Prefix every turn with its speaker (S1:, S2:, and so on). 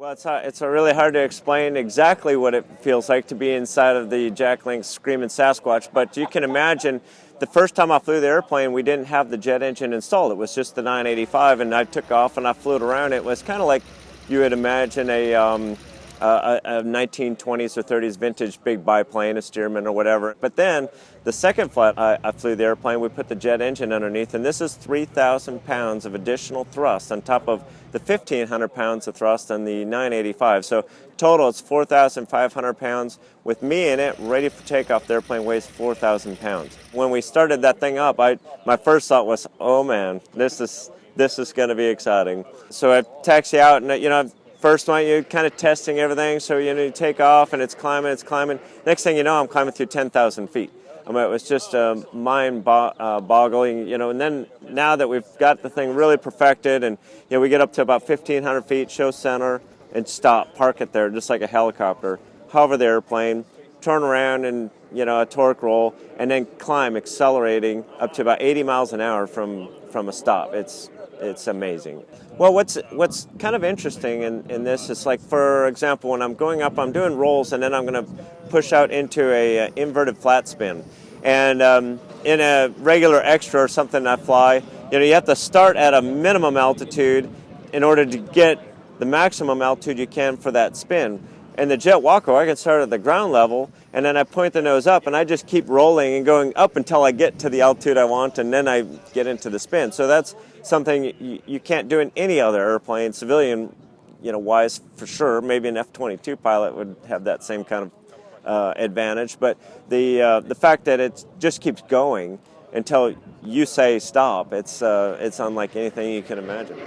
S1: Well, it's really hard to explain exactly what it feels like to be inside of the Jack Links Screamin Sasquatch, but you can imagine the first time I flew the airplane, we didn't have the jet engine installed. It was just the 985, and I took off and I flew it around. It was kind of like you would imagine a 1920s or 30s vintage big biplane, a Stearman or whatever. But then the second flight I flew the airplane, we put the jet engine underneath, and this is 3,000 pounds of additional thrust on top of the 1,500 pounds of thrust on the 985. So total it's 4,500 pounds. With me in it, ready for takeoff, the airplane weighs 4,000 pounds. When we started that thing up, my first thought was, oh man, this is going to be exciting. So I taxi out, and first one, you're kind of testing everything, so you take off and it's climbing. Next thing you know, I'm climbing through 10,000 feet. I mean, it was just mind-boggling, and then now that we've got the thing really perfected and, we get up to about 1,500 feet, show center, and stop, park it there, just like a helicopter, hover the airplane, turn around and, a torque roll, and then climb, accelerating up to about 80 miles an hour from a stop. It's amazing. Well, what's kind of interesting in this is, like, for example, when I'm going up, I'm doing rolls, and then I'm going to push out into a inverted flat spin. And in a regular extra or something I fly, you have to start at a minimum altitude in order to get the maximum altitude you can for that spin. In the jet Waco, I can start at the ground level, and then I point the nose up, and I just keep rolling and going up until I get to the altitude I want, and then I get into the spin. So that's something you can't do in any other airplane, civilian, wise for sure. Maybe an F-22 pilot would have that same kind of advantage. But the fact that it just keeps going until you say stop, it's unlike anything you can imagine.